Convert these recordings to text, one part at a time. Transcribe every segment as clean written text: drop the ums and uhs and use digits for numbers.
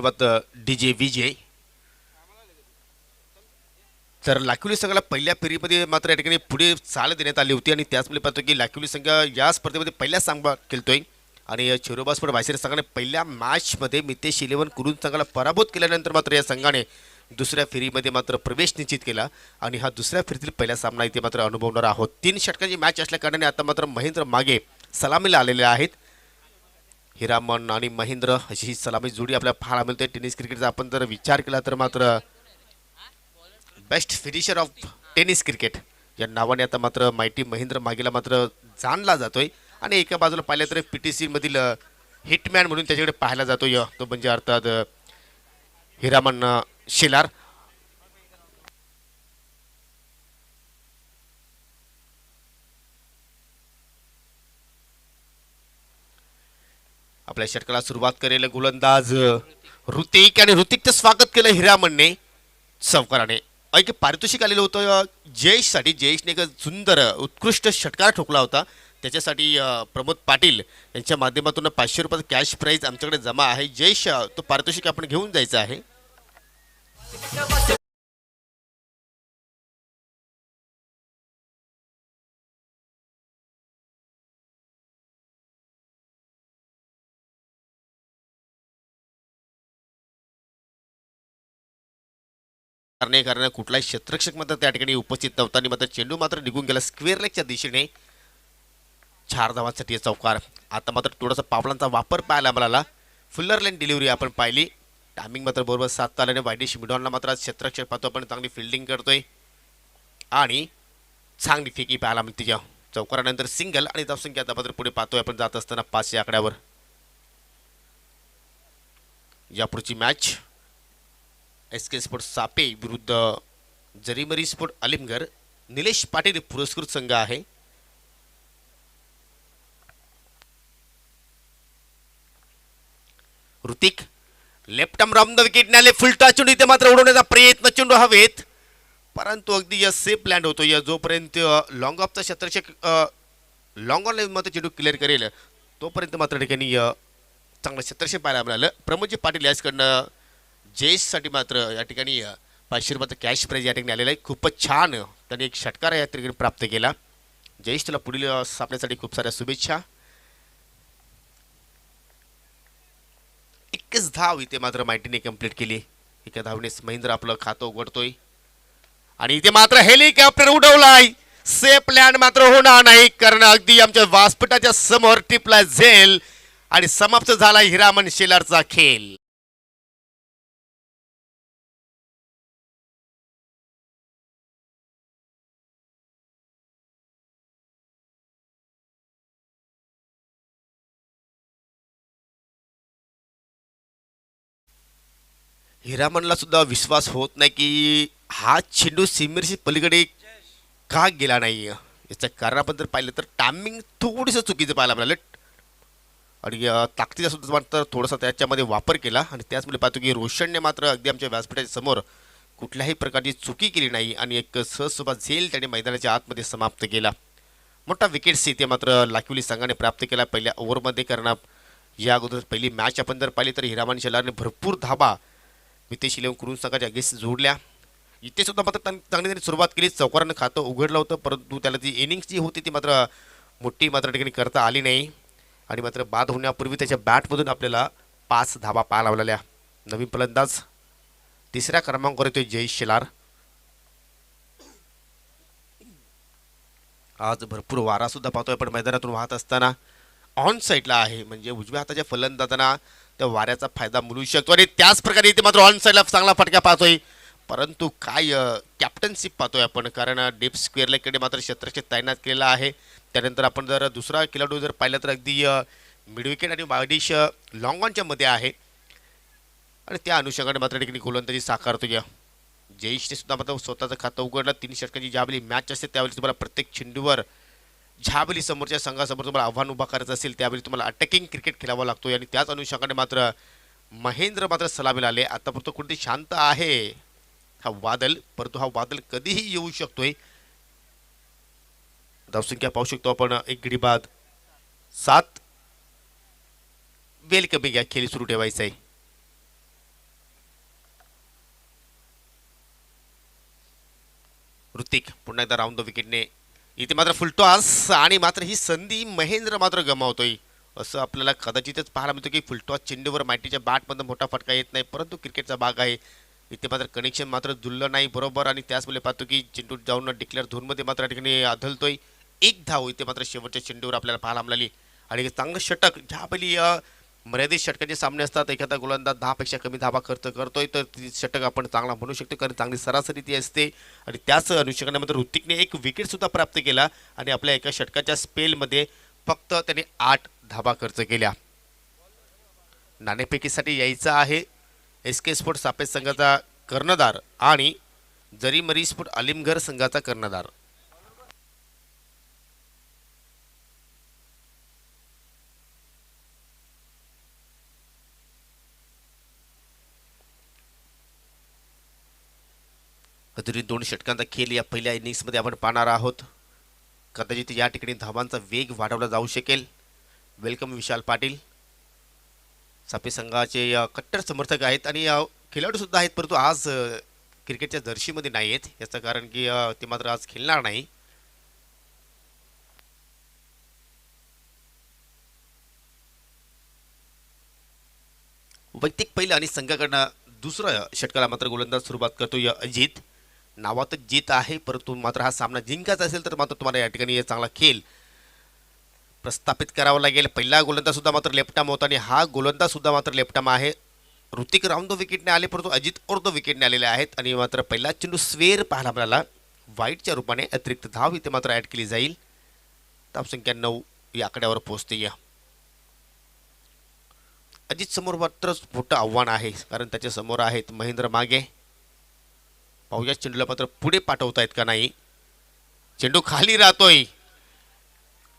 धन्यवाद DJ विजय. तर लाखोली संघाला पहिल्या फेरीमध्ये मात्र या ठिकाणी पुढे चाल देण्यात आली होती आणि त्याचमुळे पाहतो की लाखोली संघ या स्पर्धेमध्ये पहिला सामना खेळतोय आणि चिरोबा स्पोर्ट वायसर संघाने पहिल्या मॅचमध्ये मितेश 11 कुरुन संघाला पराभूत केल्यानंतर मात्र या संघाने दुसऱ्या फेरीमध्ये मात्र प्रवेश निश्चित केला आणि हा दुसऱ्या फेरीतील पहिला सामना इथे मात्र अनुभवणार आहोत. 3 षटकांची मॅच असल्या कारणाने आता मात्र महेंद्र मागे सलामीला आलेले आहेत. हिरामन आणि महेंद्र अशी ही सलामी जोडी आपल्याला पाहायला मिळते. टेनिस क्रिकेटचा आपण जर विचार केला तर मात्र best finisher of tennis cricket या नावाने आता मात्र माइटी महेंद्र मागेला मात्र जाणला जातोय आणि एका बाजूला पाहिलं तर PTC मधील हिटमॅन म्हणून त्याच्याकडे पाहायला जातोय तो म्हणजे अर्थात हिरामन शेलार. आपल्या षटकाला सुरुवात करेल गोलंदाज ऋतिक आणि ऋतिकचं स्वागत केलं हिरामनने चौकाराने. ऐक पारितोषिक आलेलं होतं जयेशसाठी. जयेशने एक सुंदर उत्कृष्ट षटकार ठोकला होता त्याच्यासाठी प्रमोद पाटील यांच्या माध्यमातून 500 रुपयाचं कॅश प्राईज आमच्याकडे जमा आहे. जयेश तो पारितोषिक आपण घेऊन जायचं आहे. कारण कुठलाही क्षेत्ररक्षक मात्र त्या ठिकाणी उपस्थित नव्हता आणि मात्र चेंडू मात्र निघून गेला स्क्वेअर लेगच्या दिशेने. 4 धावांसाठी चौकार. आता मात्र थोडासा पावलांचा वापर पाहायला मिळाला. फुल्लर लाईन डिलिव्हरी आपण पाहिली. टायमिंग मात्र बरोबर साधता आल्याने वायडिश मिडॉनला मात्र क्षेत्ररक्षक पाहतो आपण चांगली फिल्डिंग करतोय आणि चांगली फेकी पाहायला मिळते. तिच्या चौकारानंतर सिंगल आणि धावसंख्या आता मात्र पुढे पाहतोय आपण जात असताना 5 या आकड्यावर. यापुढची मॅच SK स्पोर्ट सापे विरुद्ध जरीमरी स्पोर्ट अलिमगर. निलेश पाटील पुरस्कृत संघ आहे. Hrithik left arm round the wicket नेले. फुलटा चेंडू इथे मात्र उडवण्याचा प्रयत्न. चेंडू हवेत परंतु अगदी या सेफ लँड होतो. या जोपर्यंत लॉंग ऑफचा क्षेत्ररक्षक लॉंग ऑन लाईन मध्ये चेंडू क्लिअर करेल तोपर्यंत मात्र ठिकाणी चांगलं क्षेत्ररक्षक पाहायला मिळालं. प्रमोदजी पाटील याचकडनं जयेशसाठी मात्र या ठिकाणी 500 रुपयाचं कॅश प्राईज या ठिकाणी आलेलं आहे. खूपच छान त्यांनी एक षटकार या ठिकाणी प्राप्त केला. जयेश तुला पुढील सामन्यासाठी खूप साऱ्या शुभेच्छा. 21 धाव इथे मात्र माइटीने कंप्लीट केली. एका धावनेच महेंद्र आपलं खातं उघडतोय आणि इथे मात्र हेलिकॉप्टर उडवलाय. सेफ लँड मात्र होणार नाही कारण अगदी आमच्या व्यासपीठाच्या समोर टिपला झेल आणि समाप्त झाला हिरामन शेलारचा खेळ. हिरामनला सुद्धा विश्वास होत नाही की हा चेंडू सीमेरशी पलीकडे का गेला नाही. याचं कारण आपण जर पाहिलं तर टायमिंग थोडंसं चुकीचं पाहायला मिळालं आणि ताकदीचा सुद्धा मात्र थोडासा त्याच्यामध्ये वापर केला आणि त्याचमुळे पाहतो की रोशनने मात्र अगदी आमच्या व्यासपीठाच्या समोर कुठल्याही प्रकारची चुकी केली नाही आणि एक सहजसोबा झेल त्याने मैदानाच्या आतमध्ये समाप्त केला. मोठा विकेट्स इथे मात्र लाखोली संघाने प्राप्त केला पहिल्या ओव्हरमध्ये. कारण या अगोदर पहिली मॅच आपण जर पाहिली तर हिरामन शेलारने भरपूर धाबा मितेश 11 कुरुन संघाच्या अगेन्स्ट जोडल्या. इथे सुद्धा मात्र चांगली त्यांनी सुरुवात केली. चौकारानं खातं उघडलं होतं परंतु त्याला जी इनिंग्स जी होती ती मात्र मोठी मात्र ठिकाणी करता आली नाही आणि मात्र बाद होण्यापूर्वी त्याच्या बॅटमधून आपल्याला 5 धाबा पाहायला लावलेल्या. नवीन फलंदाज 3ऱ्या क्रमांकावर येतोय जयेश शेलार. आज भरपूर वारा सुद्धा पाहतोय पण मैदानातून वाहत असताना ऑन साईडला आहे म्हणजे उजव्या हाताच्या फलंदाजांना त्या वाऱ्याचा फायदा मिळू शकतो आणि त्याच प्रकारे इथे मात्र ऑन साईडला चांगला फटका पाहतोय परंतु काय कॅप्टनशिप पाहतोय आपण कारण डीप स्क्वेअर लेगकडे मात्र क्षेत्ररक्षक तैनात केलेला आहे. त्यानंतर आपण जर दुसरा खेळाडू जर पाहिला तर अगदी मिड विकेट आणि वायडिश लॉंग ऑनच्या मध्ये आहे आणि त्या अनुषंगाने मात्र ठिकाणी गोलंदाजी साकारतोय. जयेशने सुद्धा मात्र स्वतःचं खातं उघडलं. 3 षटकांची ज्यावेळी मॅच असते त्यावेळी तुम्हाला प्रत्येक चेंडूवर ज्यावेळी समोरच्या संघासमोर तुम्हाला आव्हान उभा करायचं असेल त्यावेळी तुम्हाला अटॅकिंग क्रिकेट खेळावं लागतो आणि त्याच अनुषंगाने मात्र महेंद्र मात्र सलामीला आले. आतापर्यंत कुठे शांत आहे हा वादळ परंतु हा वादळ कधीही येऊ शकतोय. धावसंख्या पाहू शकतो आपण एक गडी बाद 7. वेल कमी घ्या खेळ सुरू ठेवायचा आहे. ऋतिक पुन्हा एकदा राऊंड द विकेटने इथे मात्र फुलटॉस आणि मात्र ही संधी महेंद्र मात्र गमावतोय. असं आपल्याला कदाचितच पाहायला मिळतं की फुलटॉस चेंडूवर मायटीच्या बॅटमधून मोठा फटका येत नाही, परंतु क्रिकेटचा भाग आहे. इथे मात्र कनेक्शन मात्र जुळलं नाही बरोबर आणि त्याचवेळी पाहतो की चेंडू जाऊन डिक्लेअर झोनमध्ये मात्र या ठिकाणी आदळतोय. एक धाव इथे मात्र शेवटच्या चेंडूवर आपल्याला पाहायला मिळाली आणि चांगलं षटक ज्या पहिली मर्यादित षटकाचे सामने असतात एखादा गोलंदाज 10 पेक्षा कमी धावा खर्च करतोय तर ती षटक आपण चांगला म्हणू शकतो कारण चांगली सरासरी ती असते. आणि त्याच अनुषंगाने मात्र ऋतिकने एक विकेट सुद्धा प्राप्त केला आणि आपल्या एका षटकाच्या स्पेलमध्ये फक्त त्याने 8 धावा खर्च केल्या. नाणेफेकीसाठी यायचा आहे SK स्पोर्ट्स सापेत संघाचा कर्णधार आणि जरीमरी स्पोर्ट अलिमगढ संघाचा कर्णधार. अजूनही 2 षटकांचा खेळ या पहिल्या इनिंग्समध्ये आपण पाहणार आहोत. कदाचित या ठिकाणी धावांचा वेग वाढवला जाऊ शकेल. वेलकम विशाल पाटील. सापे संघाचे कट्टर समर्थक आहेत आणि खेळाडू सुद्धा आहेत, परंतु आज क्रिकेटच्या जर्सीमध्ये नाही आहेत. याचं कारण की ते मात्र आज खेळणार नाही. वैयक्तिक पहिलं आणि संघाकडनं दुसरं षटकाला मात्र गोलंदाज सुरुवात करतो अजित. नावातच जीत आहे, परंतु मात्र हा सामना जिंकायचा असेल तर मात्र तुम्हाला या ठिकाणी चांगला खेळ प्रस्थापित करावा लागेल. पहिला गोलंदाज सुद्धा मात्र लेफ्ट आर्म होता आणि हा गोलंदाज सुद्धा मात्र लेफ्ट आर्म आहे. ऋतिक राऊंड द विकेटने आले, परंतु अजित अर्ध विकेटने आलेले आहेत आणि मात्र पहिला चेंडू स्वेर पाहायला मिळाला वाईटच्या रूपाने. अतिरिक्त धाव इथे मात्र ॲड केली जाईल. धावसंख्या 9 या आकड्यावर पोहोचते. अजित समोर मात्र मोठं आव्हान आहे कारण त्याच्या समोर आहेत महेंद्र मागे. पाहूया चेंडूला मात्र पुढे पाठवतायत का नाही. चेंडू खाली राहतोय.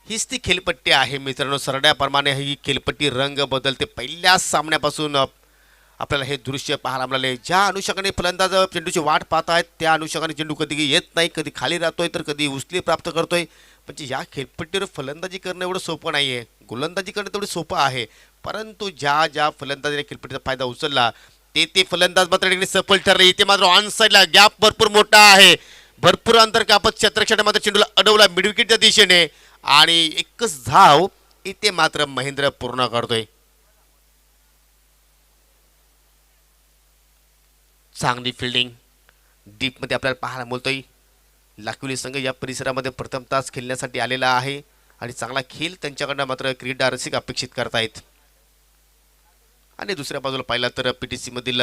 हीच ती खेळपट्टी आहे मित्रांनो. सरड्याप्रमाणे ही खेळपट्टी रंग बदलते. पहिल्या सामन्यापासून आपल्याला हे दृश्य पाहायला मिळाले. ज्या अनुषंगाने फलंदाज चेंडूची वाट पाहत आहेत त्या अनुषंगाने चेंडू कधी येत नाही, कधी खाली राहतोय तर कधी उचली प्राप्त करतोय. म्हणजे या खेळपट्टीवर फलंदाजी करणं एवढं सोपं नाही आहे. गोलंदाजी करणं तेवढं सोपं आहे, परंतु ज्या फलंदाजीने खेळपट्टीचा फायदा उचलला ते फलंदाज मात्र सफल ठरले. इथे मात्र ऑन साईडला गॅप भरपूर मोठा आहे. भरपूर अंतर कापत क्षेत्रक्षणात मात्र चेंडूला अडवला मिडविकेटच्या दिशेने आणि एकच धाव इथे मात्र महेंद्र पूर्ण करतोय. चांगली फिल्डिंग डीपमध्ये आपल्याला पाहायला मिळतोय. लाखोली संघ या परिसरामध्ये प्रथम तास खेळण्यासाठी आलेला आहे आणि चांगला खेळ त्यांच्याकडनं मात्र क्रीडा रसिक अपेक्षित करतायत. आणि दुसऱ्या बाजूला पाहिला तर PTC मधील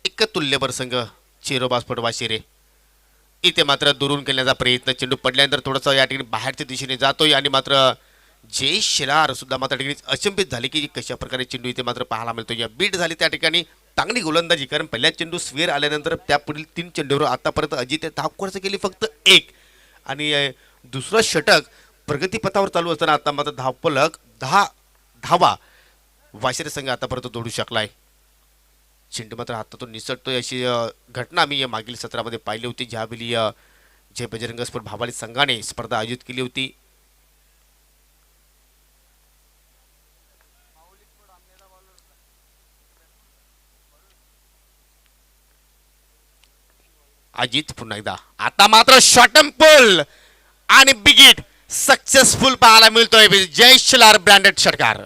एक तुल्यबळ संघ चिरोबा स्पोर्ट वाशिरे इथे मात्र दुरून खेळण्याचा प्रयत्न. चेंडू पडल्यानंतर थोडंसं या ठिकाणी बाहेरच्या दिशेने जातोय आणि मात्र जय शेलार सुद्धा मात्र ठिकाणी अचंबित झाले की कशा प्रकारे चेंडू इथे मात्र पाहायला मिळतो. या बीट झाली त्या ठिकाणी चांगली गोलंदाजी कारण पहिल्या चेंडू स्वेर आल्यानंतर त्या पुढील 3 चेंडूवर आतापर्यंत अजित धाव खर्च केली फक्त 1 आणि दुसरं षटक प्रगतीपथावर चालू असताना आता मात्र धावफलक 10 धावा वाशिरे संघ आतापर्यंत जोडू शकलाय. चेंडू मात्र हातातून निसटतोय अशी घटना आम्ही या मागील सत्रामध्ये पाहिली होती ज्यावेळी जय बजरंग स्पोर्ट भावाली संघाने स्पर्धा आयोजित केली होती. अजित पुन्हा एकदा आता मात्र शॉर्ट एंड पुल आणि बिगिट सक्सेसफुल पाहायला मिळतोय जय शिलार ब्रँडेड षटकार.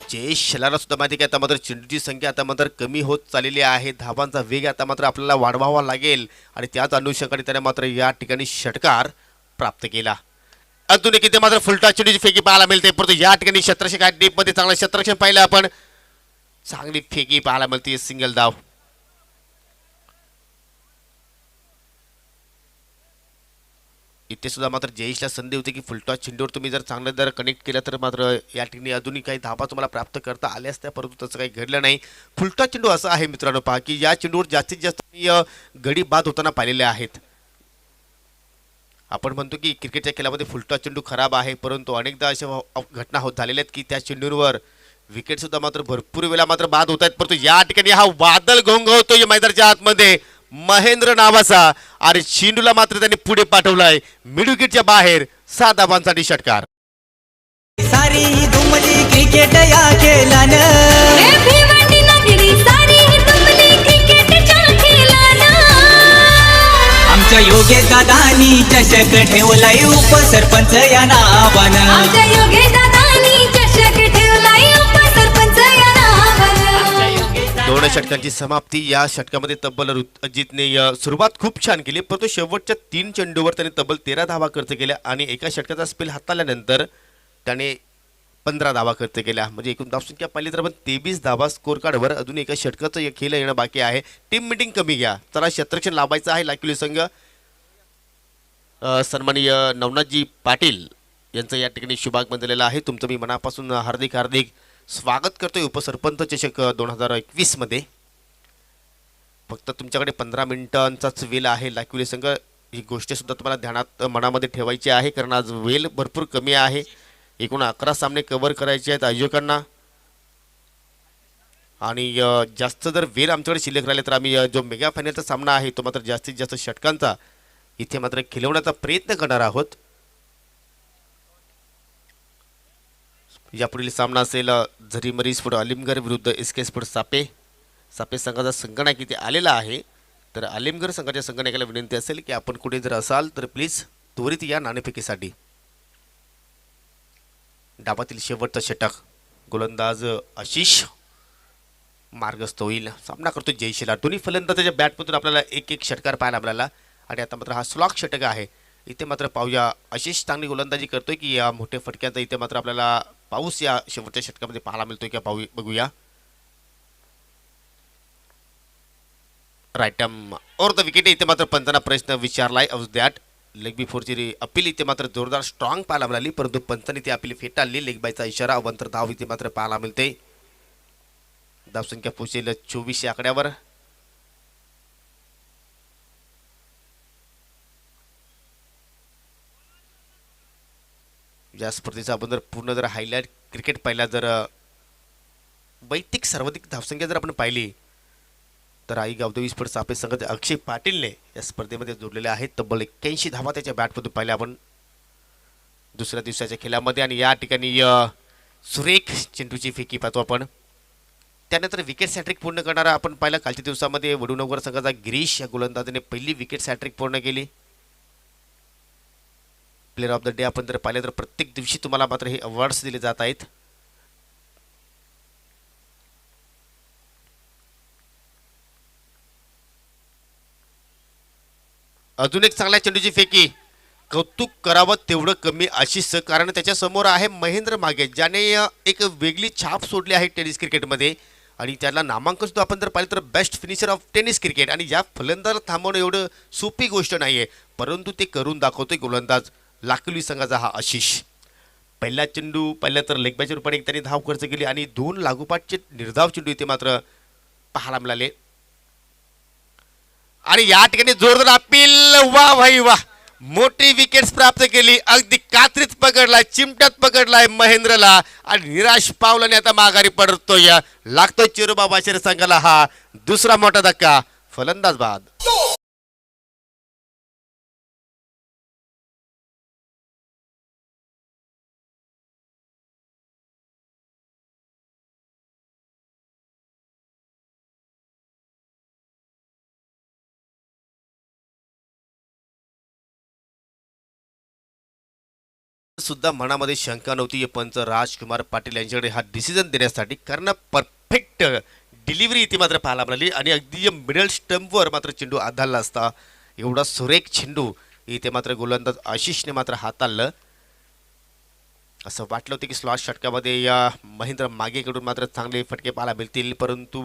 जय शिलारला सुद्धा माहिती की आता मात्र चेंडूची संख्या आता मात्र कमी होत चाललेली आहे. धावांचा वेग आता मात्र आपल्याला वाढवावा लागेल आणि त्याच अनुषंगाने त्याने मात्र या ठिकाणी षटकार प्राप्त केला. अजून एक इथे मात्र फुलटा चेंडूची फेकी पाहायला मिळते, परंतु या ठिकाणी क्षेत्ररक्षक डीप मध्ये चांगलं क्षेत्ररक्षण पाहिलं आपण. चांगली फेकी पाहायला मिळते सिंगल धाव. इथे सुद्धा मात्र जयेशला संधी होती की फुलटॉस चेंडूवर तुम्ही जर चांगलं जर कनेक्ट केलं तर मात्र या ठिकाणी अजूनही काही धाबा तुम्हाला प्राप्त करता आल्या असत्या, परंतु तसं काही घडलं नाही. फुलटॉस चेंडू असा आहे मित्रांनो पहा की या चेंडूवर जास्तीत जास्त गडी बाद होताना पाहिलेले आहेत. आपण म्हणतो की क्रिकेटच्या खेळामध्ये फुलटॉस चेंडू खराब आहे, परंतु अनेकदा अशा घटना होत झालेल्या आहेत की त्या चेंडूंवर विकेट सुद्धा मात्र भरपूर वेळा मात्र बाद होत आहेत, परंतु या ठिकाणी हा वादळ घोंघवतो या मैदानाच्या आतमध्ये महेंद्र नावाचा, आणि चेंडूला मात्र त्यांनी पुढे पाठवलाय मिड विकेटच्या बाहेर. 7 धावांसाठी षटकार. सारी दुमली क्रिकेट या खेळानं आमच्या योगेश दादानी चषक ठेवलाय उपसरपंच या नावानं. दोन षटकांची समाप्ती. या षटकामध्ये तब्बल अजितने सुरुवात खूप छान केली, परंतु शेवटच्या 3 चेंडूवर त्याने तब्बल 13 धावा खर्च केल्या आणि एका षटकाचा स्पेल हाताळल्यानंतर त्याने 15 धावा खर्च केल्या. म्हणजे एकूण धावसंख्या पाहिली तर आपण 23 धावा स्कोर कार्डवर. अजून एका षटकाचं खेळ येणं बाकी आहे. टीम मिटिंग कमी घ्या, चला क्षेत्ररक्षण लावायचं आहे लाखिवली संघ. सन्माननीय नवनाथजी पाटील यांचं या ठिकाणी शुभागमन दिलेलं आहे. तुमचं मी मनापासून हार्दिक हार्दिक स्वागत करतोय उपसरपंच चषक 2021 मध्ये. फक्त तुमच्याकडे 15 मिनिटांचाच वेळ आहे लाखिवली संघ. ही गोष्ट सुद्धा तुम्हाला ध्यानात मनामध्ये ठेवायची आहे, कारण आज वेळ भरपूर कमी आहे. एकूण 11 सामने कव्हर करायचे आहेत आयोजकांना, आणि जास्त जर वेळ आमच्याकडे शिल्लक राहिले तर आम्ही जो मेगा फायनलचा सामना आहे तो मात्र जास्तीत जास्त षटकांचा इथे मात्र खिलवण्याचा प्रयत्न करणार आहोत. यापुढील सामना असेल झरीमरी स्पोर्ट अलिमगड विरुद्ध एसके स्पोर्ट सापे. सापे संघाचा संगणक इथे आलेला आहे, तर अलिमगड संघाच्या संगणकाला विनंती असेल की आपण कुठे जर असाल तर प्लीज त्वरित या नाणेफेकीसाठी. डाबातील शेवटचा षटक, गोलंदाज आशिष मार्गस्थ होईल. सामना करतो जयशिला. दोन्ही फलंदाजाच्या बॅटमधून आपल्याला एक एक षटकार पाहायला मिळाला, आणि आता मात्र हा स्लॉक षटक आहे. इथे मात्र पाहूया आशिष चांगली गोलंदाजी करतोय की या मोठ्या फटक्यांचा इथे मात्र आपल्याला पाऊस या शेवटच्या षटकामध्ये पाहायला मिळतोय का पाहू बघूया. Right or the wicket. इथे मात्र पंचांना प्रश्न विचारलाय ऑफ दॅट लेग बिफोरची अपील इथे मात्र जोरदार स्ट्रॉंग पाहायला मिळाली, परंतु पंचांनी ती अपील फेटाळली. लेग बायचा इशारा, अवंतर धाव इथे मात्र पाहायला मिळते. धावसंख्या पोहोचेल 24 आकड्यावर. या स्पर्धेचा आपण जर पूर्ण जर हायलाइट क्रिकेट पाहिला, जर वैयक्तिक सर्वाधिक धावसंख्या जर आपण पाहिली तर आई गावदेवी स्पोर्ट सापे संघाचे अक्षय पाटीलने या स्पर्धेमध्ये जोडलेले आहेत. तब्बल 81 धावा त्याच्या बॅटमधून पाहिल्या आपण दुसऱ्या दिवसाच्या खेळामध्ये. आणि या ठिकाणी सुरेख चेंडूची फेकी पाहतो आपण. त्यानंतर विकेट सॅट्रिक पूर्ण करणारा आपण पाहिला कालच्या दिवसामध्ये वडूनगर संघाचा गिरीश या गोलंदाजाने पहिली विकेट सॅट्रिक पूर्ण केली. प्लेअर ऑफ द डे आपण जर पाहिलं तर प्रत्येक दिवशी तुम्हाला मात्र हे अवॉर्ड्स दिले जात आहेत. अजून एक चांगल्या चेंडूची फेकी. कौतुक करावं तेवढं कमी आशिष, कारण त्याच्या समोर आहे महेंद्र मागे, ज्याने एक वेगळी छाप सोडली आहे टेनिस क्रिकेटमध्ये, आणि त्याला नामांकन सुद्धा आपण जर पाहिलं तर best finisher of tennis cricket. आणि या फलंदाज थांबवणं एवढं सोपी गोष्ट नाहीये, परंतु ते करून दाखवतोय गोलंदाज लाखलवी संघाचा हा आशिष. पहिला चेंडू पाहिला तर लेगबायच्या रूपाने त्यांनी धाव खर्च केली, आणि 2 लागोपाठचे निर्धाव चेंडू इथे मात्र पाहायला मिळाले. आणि या ठिकाणी जोरदार अपील. वा भाई वा, मोठी विकेट्स प्राप्त केली. अगदी कात्रीत पकडलाय, चिमट्यात पकडलाय महेंद्रला, आणि निराश पावलाने आता माघारी पडतोय. लागतोय चिरुबाबा शेर संघाला हा दुसरा मोठा धक्का. फलंदाज बाद. सुद्धा मनामध्ये शंका नव्हती पंच राजकुमार पाटील यांच्याकडे हा डिसिजन देण्यासाठी, कारण परफेक्ट डिलिव्हरी इथे मात्र पाहायला मिळाली, आणि अगदी मिडल स्टंपवर मात्र चेंडू आधारला असता. एवढा सुरेख चेंडू इथे मात्र गोलंदाज आशिषने मात्र हाताळलं. असं वाटलं होतं की स्लॉट षटकामध्ये या महेंद्र मागेकडून मात्र चांगले फटके पाहायला मिळतील, परंतु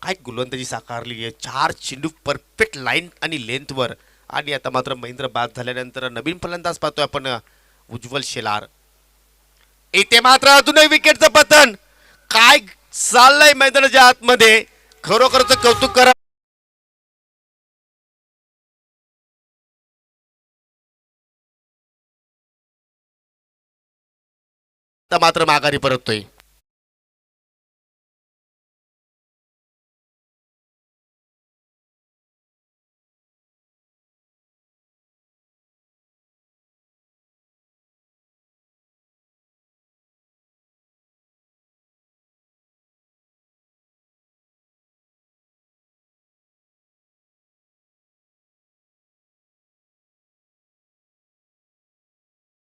काय गोलंदाजी साकारली आहे. 4 चेंडू परफेक्ट लाईन आणि लेंथवर, आणि आता मात्र महेंद्र बाद झाल्यानंतर नवीन फलंदाज पाहतोय आपण उज्ज्वल शेलार. इथे मात्र अजूनही विकेटचं पतन. काय चाललंय मैदानाच्या आतमध्ये, खरोखरच कौतुक करा. मात्र माघारी परततोय.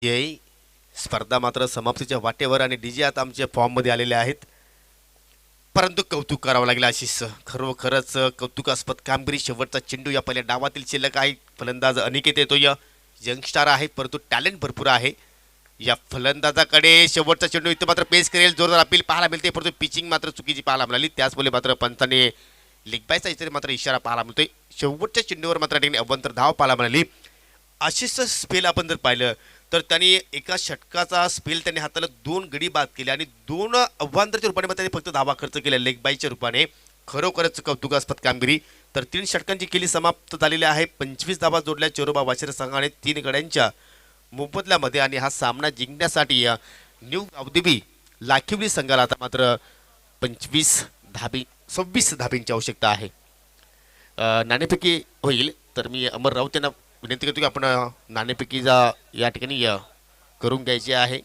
ही स्पर्धा मात्र समाप्तीच्या वाटेवर आणि डीजे आता आमच्या फॉर्ममध्ये आलेले आहेत. परंतु कौतुक करावं लागेल आशिष, खरोखरच कौतुकास्पद कामगिरी. शेवटचा चेंडू या पहिल्या डावातील शिल्लक आहे. फलंदाज अनिकेत येतोय, यंगस्टार आहे परंतु टॅलेंट भरपूर आहे. या फलंदाजाकडे शेवटचा चेंडू इथं मात्र पेस करेल, जोरदार अपील पाहायला मिळते परंतु पिचिंग मात्र चुकीची पाहायला मिळाली. त्याचमुळे मात्र पंचाने लेग बायचा इथे मात्र इशारा पाहायला मिळतोय. शेवटच्या चेंडूवर मात्र ठिकाणी अवंतर धाव पाहायला मिळाली. आशिषचं स्पेल आपण जर पाहिलं तर त्यांनी एका षटकाचा स्पेल त्यांनी हाताला 2 गडी बाद केले आणि 2 अव्वांतरच्या रूपाने त्यांनी फक्त धावा खर्च केल्या लेग बायच्या रूपाने. खरोखरच कौतुकास्पद कामगिरी. तर 3 षटकांची केली समाप्त झालेली आहे. 25 धावा जोडल्या चेरोबा वाशिर संघाने 3 गड्यांच्या मोबदल्यामध्ये आणि हा सामना जिंकण्यासाठी न्यू गावदेवी लाखिवली संघाला आता मात्र 26 धाबींची आवश्यकता आहे. नाणेफेकी होईल तर मी अमर राऊत यांना विनंती करतो की आपण नाणेफेकीचा या ठिकाणी करून घ्यायची आहे.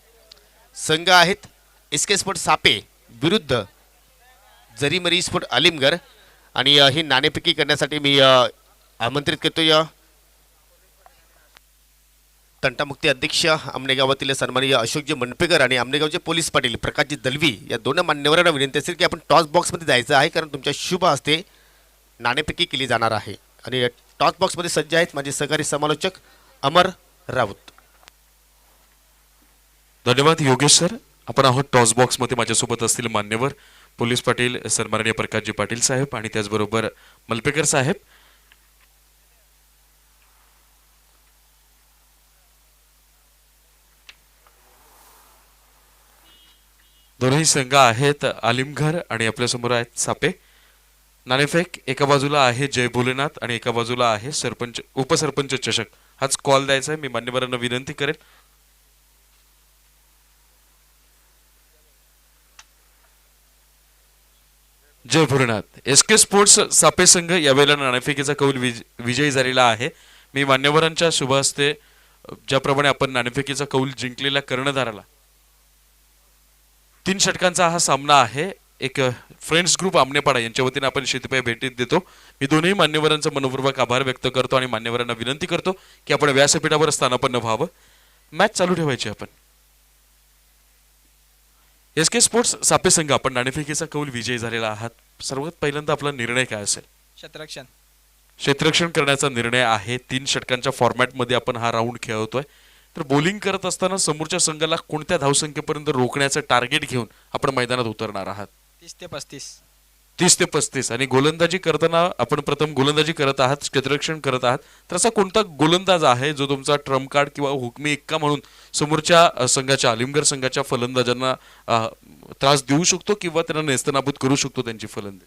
संघ आहेत SK स्पोर्ट सापे विरुद्ध जरीमरी स्पोर्ट अलिमगर आणि ही नाणेफेकी करण्यासाठी मी आमंत्रित करतोय तंटामुक्ती अध्यक्ष आमने गावातील सन्माननीय अशोकजी मनपेकर आणि आमनेगावचे पोलीस पाटील प्रकाशजी दलवी या 2 मान्यवरांना विनंती असेल की आपण टॉस बॉक्समध्ये जायचं आहे, कारण तुमच्या शुभ हस्ते नाणेफेकी केली जाणार आहे. आणि टॉस बॉक्समध्ये सज्ज आहेत माझे सहकारी समालोचक अमर राऊत. धन्यवाद योगेश सर. आपण आहोत टॉस बॉक्समध्ये. माझ्यासोबत असतील मान्यवर पोलीस पाटील सन्माननीय प्रकाशजी पाटील साहेब आणि त्याचबरोबर मलपेकर साहेब. दोन्ही संघ आहेत आलिमघर आणि आपल्यासमोर आहेत सापे. नाणेफेक एका बाजूला आहे जय भोलेनाथ आणि एका बाजूला आहे सरपंच उपसरपंच चषक. हाच कॉल द्यायचा आहे. मी मान्यवरांना विनंती करेन. जय भोलेनाथ. SK स्पोर्ट्स सापे संघ यावेळेला नाणेफेकीचा कौल विजयी झालेला आहे. मी मान्यवरांच्या शुभ हस्ते ज्याप्रमाणे आपण नाणेफेकीचा कौल जिंकलेल्या कर्णधाराला 3 षटकांचा हा सामना आहे. एक फ्रेंड्स ग्रुप आमनेपाडा यांच्या वतीने आपण शेतपाय भेटीत देतो. मी दोन्ही मान्यवरांचा मनपूर्वक आभार व्यक्त करतो आणि मान्यवरांना विनंती करतो की आपण व्यासपीठावर स्थानापन्न व्हावं. मॅच चालू ठेवायची आपण. SK स्पोर्ट्स सापे संघ आपण नाणेफेकीचा कौल विजयी झालेला आहात. सर्वात पहिल्यांदा आपला निर्णय काय असेल? क्षेत्ररक्षण करण्याचा निर्णय आहे. 3 षटकांच्या फॉर्मॅटमध्ये आपण हा राऊंड खेळवतोय. तर बॉलिंग करत असताना समोरच्या संघाला कोणत्या धावसंख्येपर्यंत रोखण्याचं टार्गेट घेऊन आपण मैदानात उतरणार आहात? 30 ते 35. आणि गोलंदाजी करताना आपण प्रथम गोलंदाजी करत आहात, क्षेत्ररक्षण करत आहात. तर असा कोणता गोलंदाज आहे जो तुमचा ट्रम्प कार्ड किंवा हुकमी एक्का म्हणून समोरच्या संघाच्या अलिमगर संघाच्या फलंदाजांना त्रास देऊ शकतो किंवा त्यांना नेस्तनाबूत करू शकतो त्यांची फलंदाजी?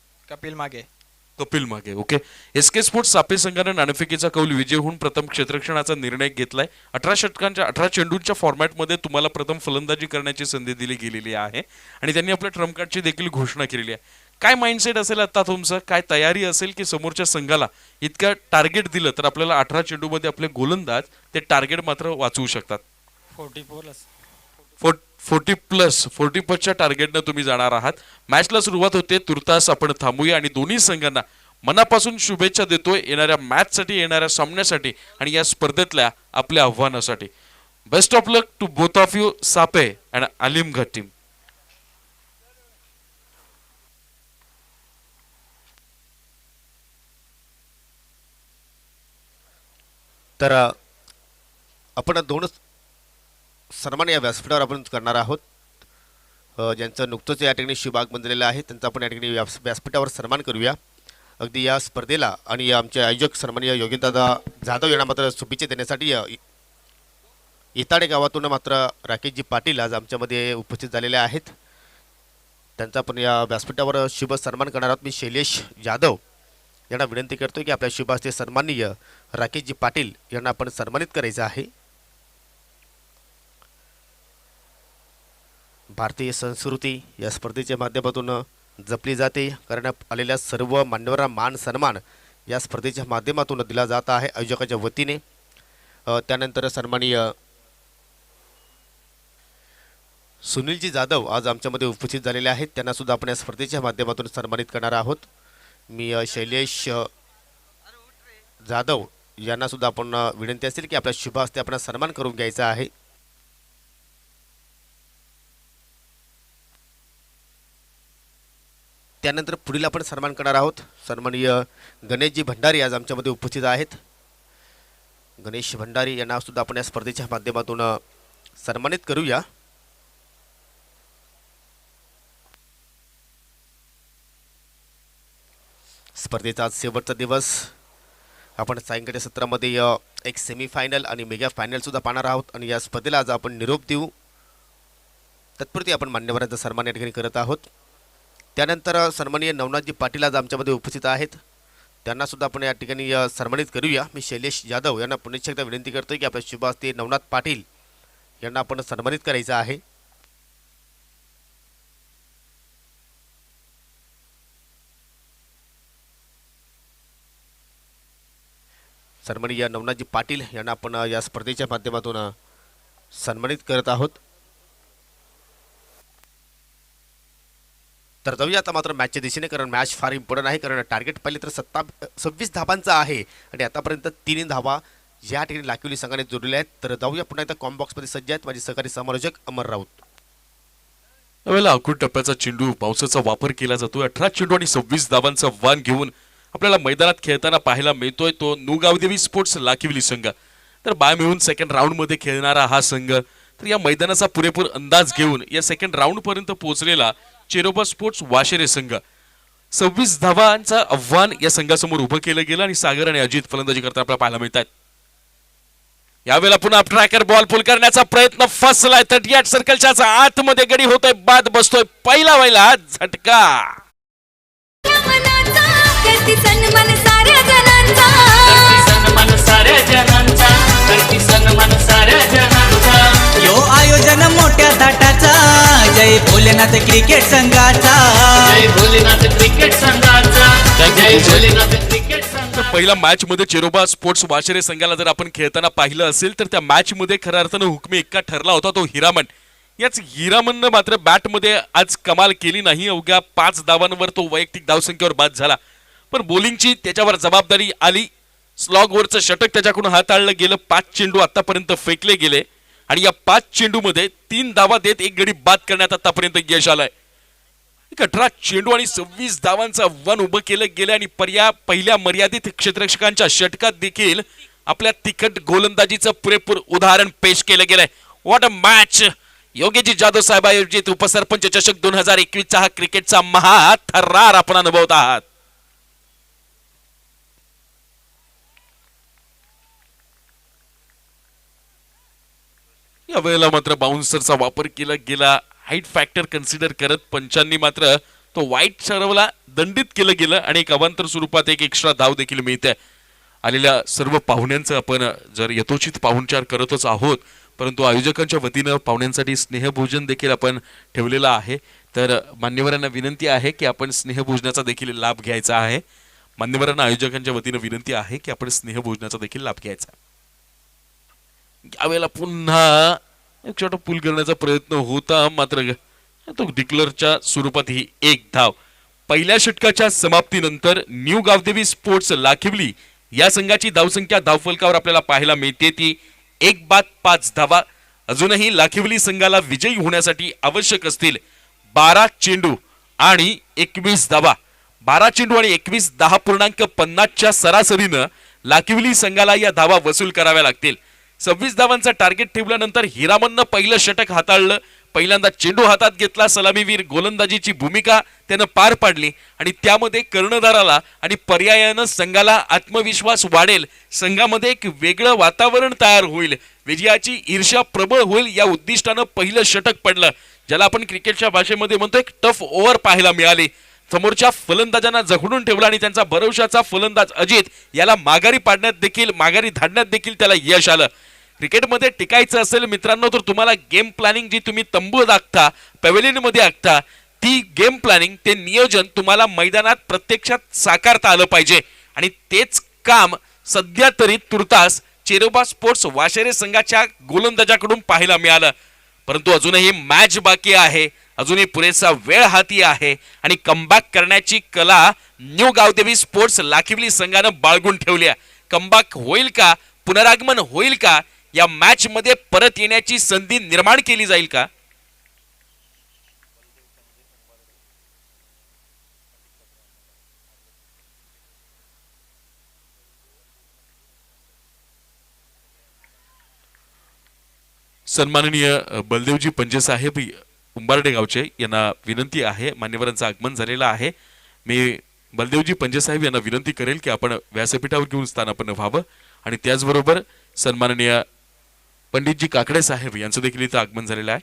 कपिल मागे. ओके. SK स्पोर्ट्स सापे संघाने नाणेफेकीचा कौल विजय होऊन प्रथम क्षेत्ररक्षणाचा निर्णय घेतलाय. 18 चेंडूंच्या फॉर्मॅटमध्ये तुम्हाला प्रथम फलंदाजी करण्याची संधी दिली गेलेली आहे आणि त्यांनी आपल्या ट्रम्प कार्डची देखील घोषणा केलेली आहे. काय माइंडसेट असेल आता तुमचं? काय तयारी असेल की समोरच्या संघाला इतक्या टार्गेट दिलं तर आपल्याला 18 चेंडूमध्ये आपले गोलंदाज ते टार्गेट मात्र वाचवू शकतात? 40+ टार्गेटनं तुम्ही जाणार आहात. मॅचला सुरुवात होते. तुर्तास आपण थांबूया आणि दोन्ही संघांना मनापासून शुभेच्छा देतोय येणाऱ्या मॅचसाठी, येणाऱ्या सामन्यासाठी आणि या स्पर्धेतल्या आपल्या आव्हानासाठी. Best of luck to both of you Sape and Alimghar team. तर आपण 2 सन्मान या व्यासपीठावर आपण करणार आहोत. ज्यांचं नुकतंच या ठिकाणी शुभ आगमन झालेलं आहे त्यांचा आपण या ठिकाणी व्यासपीठावर सन्मान करूया. अगदी या स्पर्धेला आणि आमचे आयोजक सन्माननीय योगेशदादा जाधव यांना मात्र शुभेच्छा देण्यासाठी इताडे गावातून मात्र राकेशजी पाटील आज आमच्यामध्ये उपस्थित झालेले आहेत. त्यांचा आपण या व्यासपीठावर शुभ सन्मान करणार आहोत. मी शैलेश जाधव यांना विनंती करतो की आपल्या शुभ हस्ते सन्माननीय राकेशजी पाटील यांना आपण सन्मानित करायचं आहे. भारतीय संस्कृती या स्पर्धेच्या माध्यमातून जपली जाते. करण्यात आलेल्या सर्व मान्यवरांना मान सन्मान या स्पर्धेच्या माध्यमातून दिला जात आहे आयोजकाच्या वतीने. त्यानंतर सन्माननीय सुनीलजी जाधव आज आमच्यामध्ये उपस्थित झालेले आहेत. त्यांना सुद्धा आपण या स्पर्धेच्या माध्यमातून सन्मानित करणार आहोत. मी शैलेश जाधव यांना सुद्धा आपण विनंती असेल की आपल्या शुभ हस्ते आपण सन्मान करून घ्यायचा आहे. त्यानंतर पुढील आपण सन्मान करणार आहोत. सन्माननीय गणेशजी भंडारी आज आमच्यामध्ये उपस्थित आहेत. गणेश भंडारी यांना सुद्धा आपण या स्पर्धेच्या माध्यमातून सन्मानित करूया. स्पर्धेचा आज शेवटचा दिवस. आपण सायंकाळच्या सत्रामध्ये एक सेमीफायनल आणि मेगा फायनल सुद्धा पाहणार आहोत आणि या स्पर्धेला आज आपण निरोप देऊ. तत्पूर्वी आपण मान्यवरांचा सन्मान या ठिकाणी करत आहोत. त्यानंतर सन्माननीय नवनाथजी पाटील आज आमच्यामध्ये उपस्थित आहेत. त्यांना सुद्धा आपण या ठिकाणी सन्मानित करूया. मी शैलेश जाधव यांना पुन्हा एकदा विनंती करतोय की आपल्या शुभ हस्ते नवनाथ पाटील यांना आपण सन्मानित करायचं आहे. सन्माननीय नवनाथजी पाटील यांना आपण या स्पर्धेच्या माध्यमातून सन्मानित करत आहोत. तर जाऊया आता मात्र मॅचच्या दिशेने, कारण मॅच फार इम्पॉर्टंट आहे. कारण टार्गेट पाहिले तर 26 धावांचा आहे आणि आतापर्यंत 3 धावा या ठिकाणी लाखिवली संघाने जोडलेल्या आहेत. तर जाऊया पुन्हा एकदा कॉम बॉक्समध्ये सज्ज आहेत माझे सहकारी समालोचक अमर राऊत. यावेळेला अखूट टप्प्याचा चेंडू पावसाचा वापर केला जातोय. 18 चेंडू आणि 26 धावांचं आव्हान घेऊन आपल्याला मैदानात खेळताना पाहायला मिळतोय तो नुगावदेवी स्पोर्ट्स लाखिवली संघ. तर बाय मिळून सेकंड राऊंड मध्ये खेळणारा हा संघ, तर या मैदानाचा पुरेपूर अंदाज घेऊन या सेकंड राऊंड पर्यंत पोहोचलेला चेरोबा स्पोर्ट्स वाशेरे संघ. 26 धावांचं आव्हान या संघासमोर उभं केलं गेलं आणि सागर आणि अजित फलंदाजी करताना आपल्याला पाहायला मिळतात. यावेळेला पुन्हा ट्रॅकर बॉल पुल करण्याचा प्रयत्न फसलाय. 38 सर्कलच्या आतमध्ये गडी होतोय, बाद बसतोय. पहिला वेळेला झटका. यो आयोजन मोठ्या थाटाचा, जय भोलेनाथ क्रिकेट संघाचा, जय भोलेनाथ क्रिकेट संघाचा, जय भोलेनाथ क्रिकेट संघाचा. पहिल्या मॅच मध्ये चेरोबा स्पोर्ट्स वाशेरे संघाला जर आपण खेळताना पाहिलं असेल तर त्या मॅच मध्ये खऱ्या अर्थानं हुकमी एक्का ठरला होता तो हिरामन. याच हिरामननं मात्र बॅटमध्ये आज कमाल केली नाही. अवघ्या 5 धावांवर तो वैयक्तिक धावसंख्येवर बाद झाला. पण बॉलिंगची त्याच्यावर जबाबदारी आली. स्लॉगवरचं षटक त्याच्याकडून हाताळलं गेलं. 5 चेंडू आतापर्यंत फेकले गेले आणि या 5 चेंडूमध्ये 3 धावा देत एक गडी बाद करण्यात आतापर्यंत यश आलंय. 18 चेंडू आणि 26 धावांचं आव्हान उभं केलं गेलं आणि पहिल्या मर्यादित क्षेत्ररक्षकांच्या षटकात देखील आपल्या तिखट गोलंदाजीचं पुरेपूर उदाहरण पेश केलं गेलंय. What a match. योगेजी जाधव साहेब आयोजित उपसरपंच चषक 2021चा हा क्रिकेटचा महाथरार आपण अनुभवत आहात. या वेळेला मात्र बाउन्सरचा वापर केला गेला. हाईट फॅक्टर कन्सिडर करत पंचांनी मात्र तो वाईट ठरवला, दंडित केलं गेलं आणि एक अवांतर स्वरूपात एक एक्स्ट्रा धाव देखील मिळते. आलेल्या सर्व पाहुण्यांचं आपण जर यथोचित पाहुणचार करतच आहोत, परंतु आयोजकांच्या वतीनं पाहुण्यांसाठी स्नेहभोजन देखील आपण ठेवलेलं आहे. तर मान्यवरांना विनंती आहे की आपण स्नेहभोजनाचा देखील लाभ घ्यायचा आहे. मान्यवरांना आयोजकांच्या वतीनं विनंती आहे की आपण स्नेहभोजनाचा देखील लाभ घ्यायचा. यावेळेला पुन्हा एक छोटा पूल करण्याचा प्रयत्न होता, मात्र तो डिक्लरच्या स्वरूपात ही एक धाव. पहिल्या षटकाच्या समाप्तीनंतर न्यू गावदेवी स्पोर्ट्स लाखिवली या संघाची धावसंख्या धावफलकावर आपल्याला पाहायला मिळते ती 1 बाद 5 धावा. अजूनही लाखिवली संघाला विजयी होण्यासाठी आवश्यक असतील 12 चेंडू आणि 21 धावा. 12 चेंडू आणि 21 10.50च्या सरासरीनं लाखिवली संघाला या धावा वसूल कराव्या लागतील. 26 धावांचा टार्गेट ठेवल्यानंतर हिरामननं पहिलं षटक हाताळलं. पहिल्यांदा चेंडू हातात घेतला. सलामीवीर गोलंदाजीची भूमिका त्यानं पार पाडली आणि त्यामध्ये कर्णधाराला आणि पर्यायानं संघाला आत्मविश्वास वाढेल, संघामध्ये एक वेगळं वातावरण तयार होईल, विजयाची ईर्ष्या प्रबळ होईल या उद्दिष्टानं पहिलं षटक पडलं, ज्याला आपण क्रिकेटच्या भाषेमध्ये म्हणतो एक टफ ओव्हर पाहायला मिळाली. समोरच्या फलंदाजांना जखडून ठेवला आणि त्यांचा भरवशाचा फलंदाज अजित याला माघारी धाडण्यात देखील त्याला यश आलं. क्रिकेटमध्ये टिकायचं असेल मित्रांनो तर तुम्हाला गेम प्लॅनिंग जी तुम्ही तंबू आखता, पॅव्हेलियन मध्ये आखता, ती गेम प्लॅनिंग ते नियोजन तुम्हाला मैदानात प्रत्यक्षात साकारता आलं पाहिजे आणि तेच काम सध्या तरी तुर्तास चेरोबा स्पोर्ट्स वाशेरे संघाच्या गोलंदाजाकडून पाहायला मिळालं. परंतु अजूनही मॅच बाकी आहे, अजूनही पुरेसा वेळ हाती आहे आणि कमबॅक करण्याची कला न्यू गावदेवी स्पोर्ट्स लाखिवली संघानं बाळगून ठेवली आहे. कमबॅक होईल का, पुनरागमन होईल का, या मॅच मध्ये परत येण्याची संधी निर्माण केली जाईल का? सन्माननीय बलदेवजी पंजे साहेब उंबारडे गावचे यांना विनंती आहे, मान्यवरांचं आगमन झालेलं आहे. मी बलदेवजी पंजे साहेब यांना विनंती करेल की आपण व्यासपीठावर घेऊन स्थानापन्न व्हावं आणि त्याचबरोबर सन्माननीय पंडितजी काकडे साहेब यांचं देखील इथं आगमन झालेलं आहे.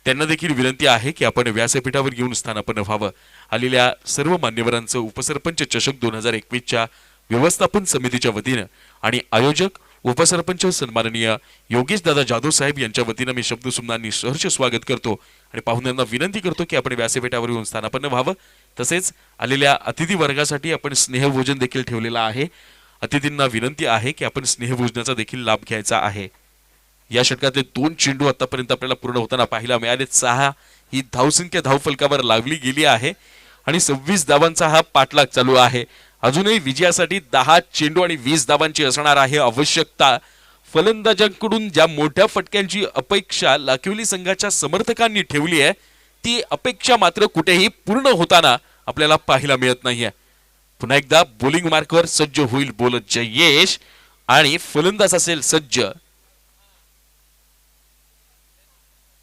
त्यांना देखील विनंती आहे की आपण व्यासपीठावर घेऊन स्थानापन्न व्हावं. आलेल्या सर्व मान्यवरांचं उपसरपंच चषक 2021च्या व्यवस्थापन समितीच्या वतीनं आणि आयोजक उपसरपंच सन्माननीय योगेश दादा जाधव साहेब यांच्या वतीनं मी शब्दसुमनांनी सहर्ष स्वागत करतो आणि पाहुण्यांना विनंती करतो की आपण व्यासपीठावर येऊन स्थानापन्न व्हावं. तसेच आलेल्या अतिथी वर्गासाठी आपण स्नेहभोजन देखील ठेवलेलं आहे. अतिथींना विनंती आहे की आपण स्नेहभोजनाचा देखील लाभ घ्यायचा आहे. या षटकातले 2 चेंडू आतापर्यंत आपल्याला पूर्ण होताना पाहायला मिळाले. 6 ही धावसंख्या धावफलकावर लावली गेली आहे आणि 26 धावांचा हा पाठलाग चालू आहे. अजूनही विजयासाठी 10 चेंडू आणि 20 धावांची असणार आहे आवश्यकता. फलंदाजांकडून ज्या मोठ्या फटक्यांची अपेक्षा लाखिवली संघाच्या समर्थकांनी ठेवली आहे ती अपेक्षा मात्र कुठेही पूर्ण होताना आपल्याला पाहायला मिळत नाहीये. पुन्हा एकदा बॉलिंग मार्कवर सज्ज होईल बोलत जयेश आणि फलंदाज असेल सज्ज.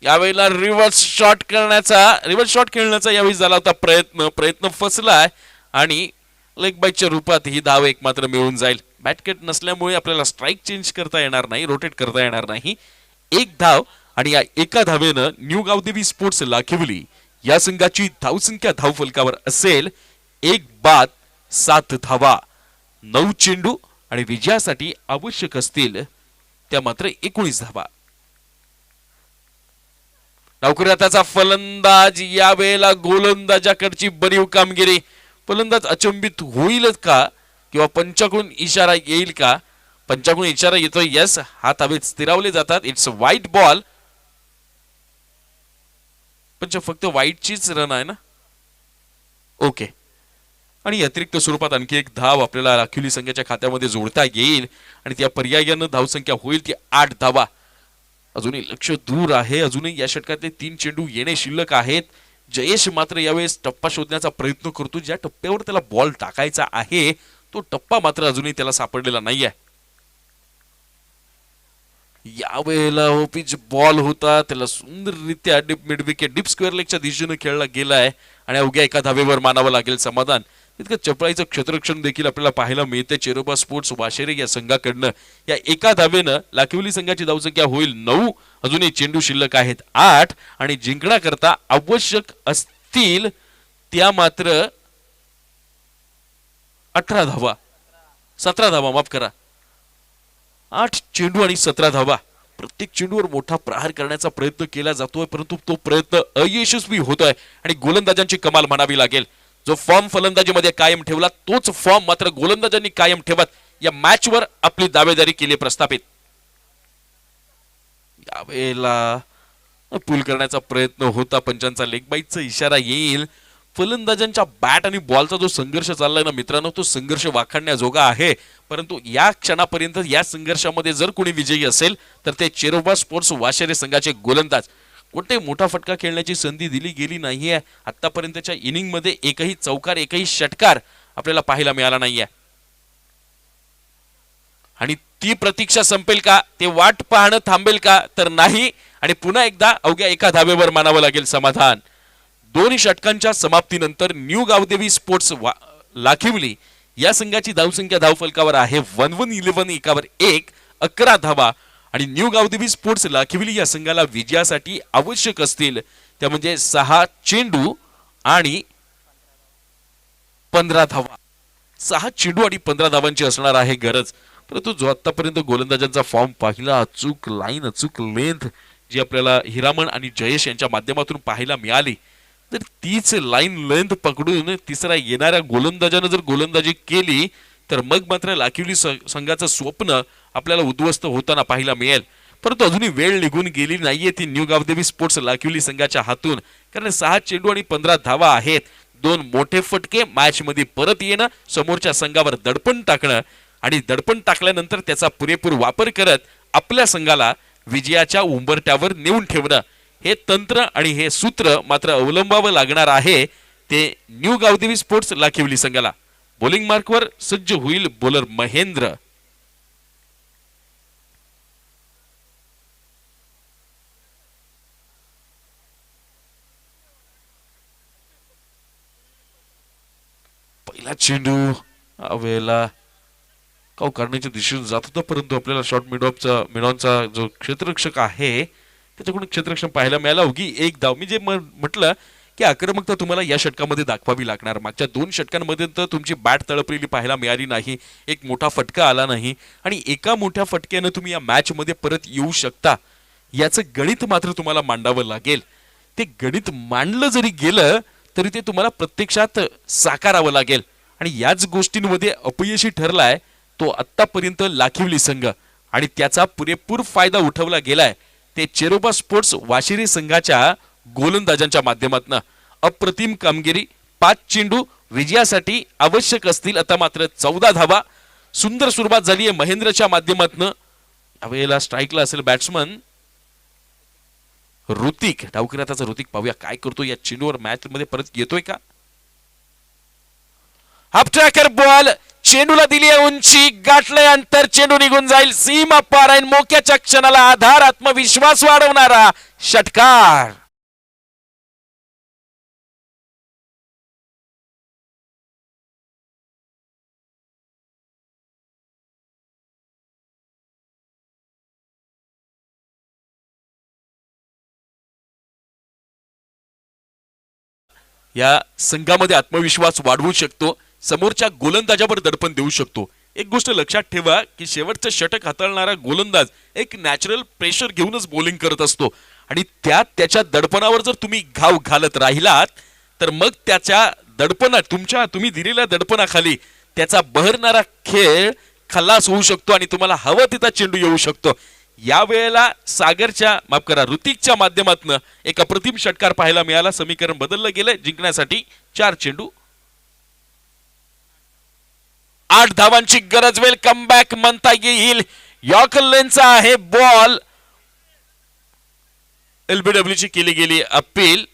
यावेळेला रिव्हर्स शॉट खेळण्याचा यावेळी झाला होता प्रयत्न फसलाय आणि लेग बाईटच्या रूपात ही धाव एक मात्र मिळून जाईल. बॅटकट नसल्यामुळे आपल्याला स्ट्राईक चेंज करता येणार नाही, रोटेट करता येणार नाही. 1 धाव आणि या एका धावेनं न्यू गावदेवी स्पोर्ट्स लाखिवली या संघाची धावसंख्या धावफलकावर असेल 1 बाद 7 धावा. 9 चेंडू आणि विजयासाठी आवश्यक असतील त्या मात्र 19 धावा. नौकऱ्याचा फलंदाज यावेळेला गोलंदाजाकडची बरीव कामगिरी. फलंदाज अचंबित होईलच का किंवा पंचाकडून इशारा येईल का? पंचाकडून इशारा येतोय. यस, हात हवेत स्थिरावले जातात. It's white ball. पंच फक्त व्हाईटचीच रन आहे ना? ओके. आणि अतिरिक्त स्वरूपात आणखी 1 धाव आपल्याला राखिवली संघाच्या खात्यामध्ये जोडता येईल आणि त्या पर्यायानं धावसंख्या होईल ती 8 धावा. अजूनही लक्ष दूर आहे. अजूनही या षटकातले 3 चेंडू येणे शिल्लक आहेत. जयेश मात्र यावेळेस टप्पा शोधण्याचा प्रयत्न करतो. ज्या टप्प्यावर त्याला बॉल टाकायचा आहे तो टप्पा मात्र अजूनही त्याला सापडलेला नाहीये. यावेळेला पिच बॉल होता, त्याला सुंदररित्या मिड विकेट डीप स्क्वेअर लेगच्या दिशेने खेळला गेलाय आणि अवघ्या एका धावेवर मानावं लागेल समाधान. तितकं चपळाईचं क्षेत्ररक्षण देखील आपल्याला पाहायला मिळते चेरोबा स्पोर्ट्स वाशेरे या संघाकडनं. या एका धावेनं लाखिवली संघाची धावसंख्या होईल 9. अजूनही चेंडू शिल्लक आहेत 8 आणि जिंकण्याकरता आवश्यक असतील त्या मात्र 18 धावा 17 धावा माफ करा. 8 चेंडू आणि 17 धावा. प्रत्येक चेंडूवर मोठा प्रहार करण्याचा प्रयत्न केला जातोय परंतु तो प्रयत्न अयशस्वी होतोय आणि गोलंदाजांची कमाल म्हणावी लागेल. जो फॉर्म फलंदाजीमध्ये कायम ठेवला तोच फॉर्म मात्र गोलंदाजांनी कायम ठेवत या मॅचवर आपली दावेदारी केली प्रस्थापित. यावेळेला पूल करण्याचा प्रयत्न होता. पंचांचा लेग बाईटचा इशारा येईल. फलंदाजांच्या बॅट आणि बॉलचा जो संघर्ष चाललाय ना मित्रांनो तो संघर्ष वाखाणण्याजोगा आहे. परंतु या क्षणापर्यंत या संघर्षामध्ये जर कोणी विजयी असेल तर ते चेरोबा स्पोर्ट्स वाशेरे संघाचे गोलंदाज. कोणते मोठा फटका खेळण्याची संधी दिली गेली नाहीये. आतापर्यंतच्या इनिंग मध्ये एकही चौकार एकही षटकार आपल्याला पाहायला मिळाला नाहीये आणि ती प्रतीक्षा संपेल का? ते वाट पाहणं थांबेल का? तर नाही. आणि पुन्हा एकदा अवघ्या एका धावेवर मानावं लागेल समाधान. 2 षटकांच्या समाप्तीनंतर न्यू गावदेवी स्पोर्ट्स लाखिवली या संघाची धावसंख्या धावफलकावर आहे 11-11 एकावर 1 11 धावा आणि न्यू गावदेवी स्पोर्ट्स लाखिवली या संघाला विजयासाठी आवश्यक असतील त्या म्हणजे 6 चेंडू आणि 15 धावा. 6 चेंडू आणि 15 धावांची असणार आहे गरज. परंतु जो आतापर्यंत गोलंदाजांचा फॉर्म पाहिला, अचूक लाईन अचूक लेंथ जी आपल्याला हिरामण आणि जयेश यांच्या माध्यमातून पाहायला मिळाली तर तीच लाईन लेंथ पकडून तिसरा येणाऱ्या गोलंदाजानं जर गोलंदाजी केली तर मग मात्र लाखिवली संघाचं स्वप्न आपल्याला उद्ध्वस्त होताना पाहायला मिळेल. परंतु अजूनही वेळ निघून गेली नाहीये ती न्यू गावदेवी स्पोर्ट्स लाखिवली संघाच्या हातून. कारण 6 चेंडू आणि 15 धावा आहेत. 2 मोठे फटके मॅच मध्ये परत येणं, समोरच्या संघावर दडपण टाकणं आणि दडपण टाकल्यानंतर त्याचा पुरेपूर वापर करत आपल्या संघाला विजयाच्या उंबरठ्यावर नेऊन ठेवणं हे तंत्र आणि हे सूत्र मात्र अवलंबावं लागणार आहे ते न्यू गावदेवी स्पोर्ट्स लाखिवली संघाला. बॉलिंग मार्कवर सज्ज होईल बॉलर महेंद्र. पहिला चेंडू वेळेला काव करण्याच्या दिशेने जात होता, परंतु आपल्याला शॉर्ट मिडॉनचा जो क्षेत्ररक्षक आहे त्याच्याकडून क्षेत्ररक्षण पाहायला मिळाला. उगी एक धाव. मी जे म्हटलं की आक्रमकता तुम्हाला या षटकामध्ये दाखवावी लागणार. मागच्या 2 षटकांमध्ये तर तुमची बॅट तळपलेली पाहायला मिळाली नाही, एक मोठा फटका आला नाही आणि एका मोठ्या फटक्यानं तुम्ही या मॅच मध्ये परत येऊ शकता याचं गणित मात्र तुम्हाला मांडावं लागेल. ते गणित मांडलं जरी गेलं तरी ते तुम्हाला प्रत्यक्षात साकारावं लागेल आणि याच गोष्टींमध्ये अपयशी ठरलाय तो आत्तापर्यंत लाखिवली संघ आणि त्याचा पुरेपूर फायदा उठवला गेलाय ते चेरोबा स्पोर्ट्स वाशिरी संघाच्या गोलंदाजांच्या माध्यमातून. अप्रतिम कामगिरी. 5 चेंडू विजयासाठी आवश्यक असतील आता मात्र 14 धावा. सुंदर सुरुवात झाली आहे महेंद्रच्या माध्यमातून. यावेळेला स्ट्राईकला असेल बॅट्समन ऋतिक. डावकऱ्याचा ऋतिक पाहूया काय करतो या चेंडूवर. मॅच मध्ये परत येतोय का. हाफ ट्रॅकर बॉल चेंडूला दिली आहे उंची, गाठलंय अंतर, चेंडू निघून जाईल सीमा पार आहे. मोक्याच्या क्षणाला आधार, आत्मविश्वास वाढवणारा षटकार. या संघामध्ये आत्मविश्वास वाढवू शकतो, समोरच्या गोलंदाजावर दडपण देऊ शकतो. एक गोष्ट लक्षात ठेवा की शेवटचं षटक हाताळणारा गोलंदाज एक नॅचरल प्रेशर घेऊनच बॉलिंग करत असतो आणि त्याच्या दडपणावर जर तुम्ही घाव घालत राहिलात तर मग त्याच्या तुम्ही दिलेल्या दडपणाखाली त्याचा बहरणारा खेळ खल्लास होऊ शकतो आणि तुम्हाला हवं तिथं चेंडू येऊ शकतो. या वेळेला ऋतिकच्या माध्यमातून एक अप्रतिम षटकार पाहायला मिळाला. समीकरण बदललं गेलंय. जिंकण्यासाठी 4 चेंडू 8 धावांची गरज. वेल कमबॅक म्हणता येईल. यॉर्करचा आहे बॉल. LBW ची केली गेली अपील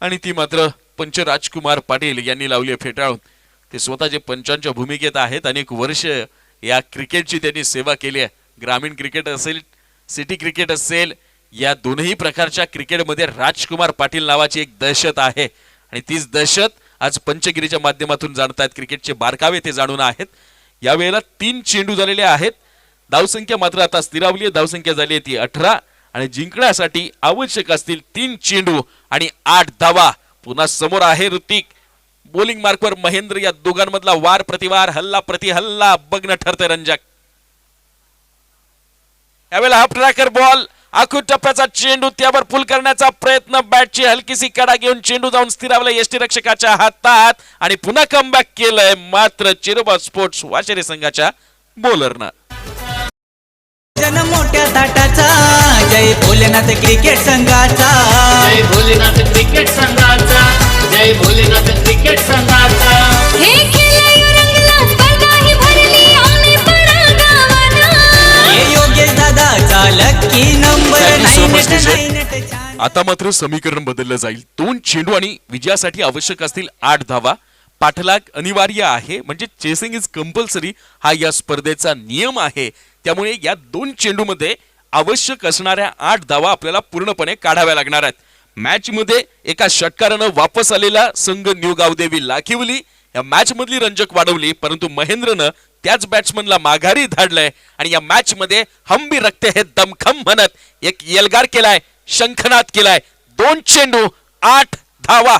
आणि ती मात्र पंच राजकुमार पाटील यांनी लावली फेटाळून. ते स्वतःचे पंचांच्या भूमिकेत आहेत. अनेक वर्ष या क्रिकेटची त्यांनी सेवा केली आहे. ग्रामीण क्रिकेट असेल, सिटी क्रिकेट असेल, या दोनही प्रकारच्या क्रिकेटमध्ये राजकुमार पाटील नावाची एक दहशत आहे आणि तीच दहशत आज पंचगिरीच्या माध्यमातून जाणतायत. क्रिकेटचे बारकावे ते जाणून आहेत. यावेळेला 3 चेंडू झालेले आहेत. धावसंख्या मात्र आता स्थिरावली आहे. धावसंख्या झाली आहे ती 18 आणि जिंकण्यासाठी आवश्यक असतील 3 चेंडू आणि 8 धावा. पुन्हा समोर आहे ऋतिक. बॉलिंग मार्कवर महेंद्र. या दोघांमधला वार प्रतिवार, हल्ला प्रति हल्ला बघणं ठरतंय रंजक. यावेळेला हाफ ट्रॅकर बॉल. आखूड टप्प्याचा चेंडू, त्यावर पुल करण्याचा प्रयत्न. बॅटची हलकीसी कडा घेऊन चेंडू जाऊन स्थिरावला यष्टीरक्षकाच्या हातात आणि पुन्हा कमबॅक केलंय मात्र चेरोबा स्पोर्ट्स वाशिरी संघाच्या बॉलरनं. जन मोठ्या थाटाचा जय भोलेनाथ क्रिकेट संघाचा. जय भोलेनाथ क्रिकेट संघाचा. जय भोलेनाथ क्रिकेट संघाचा. हे खेळ रंगला, स्पर्धा ही भरली, आम्ही पडा गावाना. हे योगेश दादाचा lucky number Thank you so much, 99. आता मात्र समीकरण बदललं जाईल. 2 चेंडू आणि विजयासाठी आवश्यक असतील 8 धावा. पाठलाग अनिवार्य आहे, म्हणजे चेसिंग इज कंपल्सरी हा या स्पर्धेचा नियम आहे. त्यामुळे या 2 चेंडूमध्ये आवश्यक असणाऱ्या 8 धावा आपल्याला पूर्णपणे काढाव्या लागणार आहेत. मॅच मध्ये एका षटकारानं वापस आलेला संघ न्यू गावदेवी लाखिवली या मॅच मधली रंजक वाढवली, परंतु महेंद्रनं त्याच बॅट्समनला माघारी धाडलंय आणि या मॅच मध्ये हम भी रखते हैं दमखम म्हणत एक यलगार केलाय, शंखनाद केलाय. 2 चेंडू 8 धावा.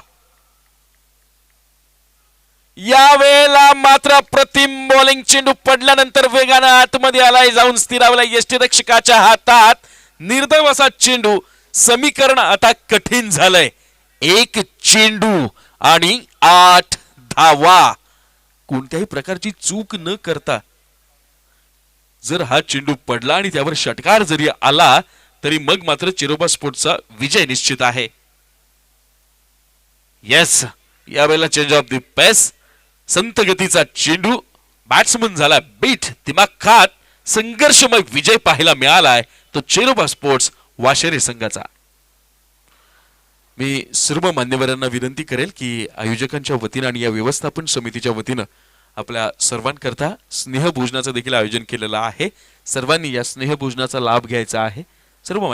या वेळेला मात्र प्रतिम बॉलिंग. चेंडू पडल्यानंतर वेगानं आतमध्ये आलाय, जाऊन स्थिरावला यष्टीरक्षकाच्या हातात. निर्दय असा चेंडू. समीकरण आता कठीण झालंय. 1 चेंडू आणि 8 धावा. कोणत्याही प्रकारची चूक न करता जर हा चेंडू पडला आणि त्यावर षटकार जरी आला तरी मग मात्र चेरोबा स्पोर्ट्सचा विजय निश्चित आहे. येस, यावेळेला चेंज ऑफ द पेस. संत गतीचा चेंडू. बॅट्समन झाला बीट. दिमाग खात संघर्षमय विजय पाहायला मिळालाय तो चेरोबा स्पोर्ट्स वाशिरी संघाचा. मी सर्व मान्यवरांना विनंती करेल की आयोजकांच्या वतीनं आणि या व्यवस्थापन समितीच्या वतीनं आपल्या सर्वांकरता स्नेहभोजनाचं देखील आयोजन केलेलं आहे. सर्वांनी या स्नेहभोजनाचा लाभ घ्यायचा आहे. सर्व